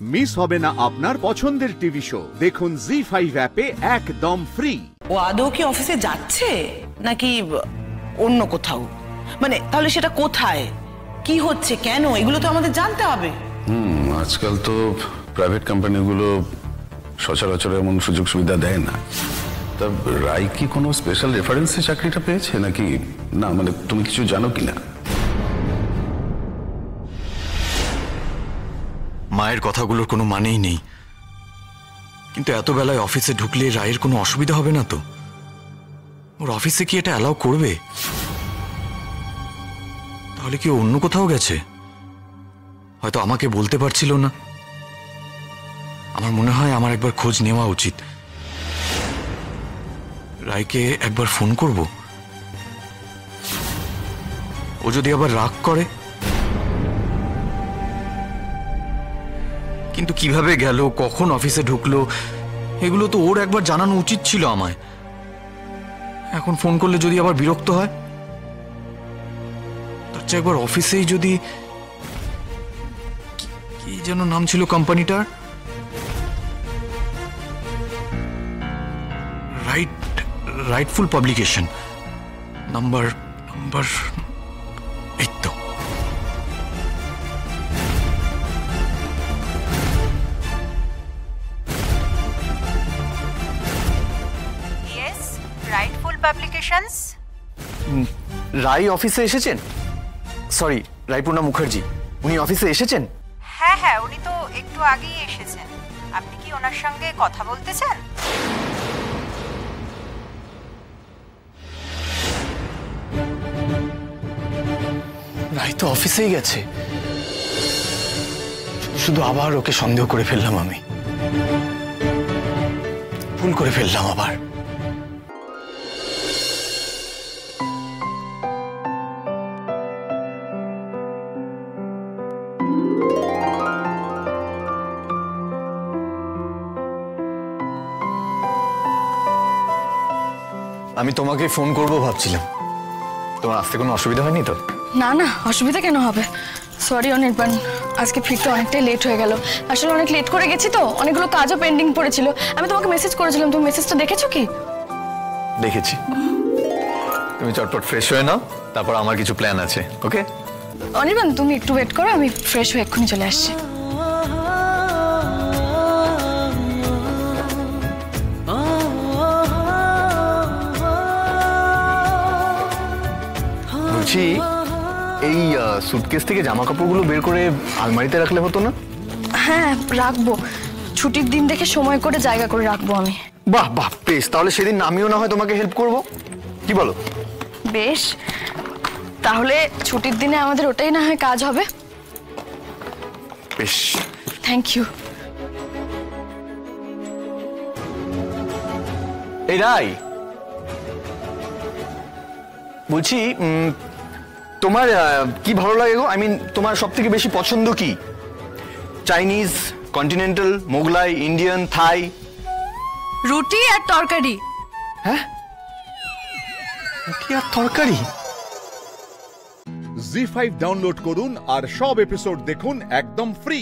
Miss হবে না আপনার পছন্দের টিভি শো। দেখুন জি5 অ্যাপে একদম ফ্রি। ও আদৌ কি অফিসে যাচ্ছে নাকি অন্য কোথাও? মানে তাহলে সেটা কোথায়, কি হচ্ছে, কেন, এগুলো তো আমাদের জানতে হবে। আজকাল তো প্রাইভেট কোম্পানিগুলো সচরাচর এমন সুযোগ সুবিধা দেয় না। তা রাই কি কোনো স্পেশাল রেফারেন্সে চাকরিটা পেয়েছে নাকি না, মানে তুমি কিছু জানো কিনা? মায়ের কথাগুলোর কোনো মানেই নেই, কিন্তু এত বেলায় অফিসে ঢুকলে রায়ের কোনো অসুবিধা হবে না তো? ওর অফিসে কি এটা অ্যালাউ করবে? তাহলে কি অন্য কোথাও গেছে? হয়তো আমাকে বলতে পারছিল না। আমার মনে হয় আমার একবার খোঁজ নেওয়া উচিত। রায়কে একবার ফোন করব। ও যদি আবার রাগ করে? কিন্তু কিভাবে গেল, কখন অফিসে ঢুকলো, এগুলো তো ওর একবার জানানো উচিত ছিল আমায়। এখন ফোন করলে যদি আবার বিরক্ত হয়, তার চেয়ে একবার অফিসেই যদি, কি যেন নাম ছিল কোম্পানিটার, রাইটফুল পাবলিকেশন, নাম্বার এই তো। Writefull publications. রাই অফিসে এসেছেন? সরি, রায়পূর্ণা মুখার্জি, উনি অফিসে এসেছেন? হ্যাঁ, উনি তো একটু আগেই এসেছেন। আপনি কি ওনার সঙ্গে কথা বলতে চান? রাই তো অফিসেই গেছে। শুধু আবার ওকে সন্দেহ করে ফেললাম, আমি ভুল করে ফেললাম আবার। আমি তোমাকে ফোন করব ভাবছিলাম। তোমার আসতে কোনো অসুবিধা হয়নি তো? না না, অসুবিধা কেন হবে। সরি অনির্বাণ, আজকে ফিরতে অনেকটাই লেট হয়ে গেল। আসলে অনেক লেট করে গেছি তো, অনেকগুলো কাজও পেন্ডিং পড়েছিল। আমি তোমাকে মেসেজ করেছিলাম, তুমি মেসেজটা দেখেছো কি? দেখেছি। তুমি চটপট ফ্রেশ হয়ে নাও, তারপর আমার কিছু প্ল্যান আছে। ওকে অনির্বাণ, তুমি একটু ওয়েট করো, আমি ফ্রেশ হয়ে এক্ষুনি চলে আসছি। বলছি, এই সুটকেস থেকে জামা কাপড়গুলো বের করে আলমারিতে রাখলে হতো না? হ্যাঁ রাখবো, ছুটির দিন দেখে সময় করে জায়গা করে রাখবো আমি। বাহ বাহ, বেশ। তাহলে সেদিন আমিও না হয় তোমাকে হেল্প করব, কি বলো? বেশ, তাহলে ছুটির দিনে আমাদের ওটাই না হয় কাজ হবে। বেশ, থ্যাংক ইউ। এই রাই, বলছি তোমার কি ভালো লাগে গো? আই মিন, তোমার সব থেকে বেশি পছন্দ কি? চাইনিজ, কন্টিনেন্টাল, মোগলাই, ইন্ডিয়ান, থাই? রুটি আর তরকারি। হ্যাঁ, রুটি আর তরকারি। জি5 ডাউনলোড করুন আর সব এপিসোড দেখুন একদম ফ্রি।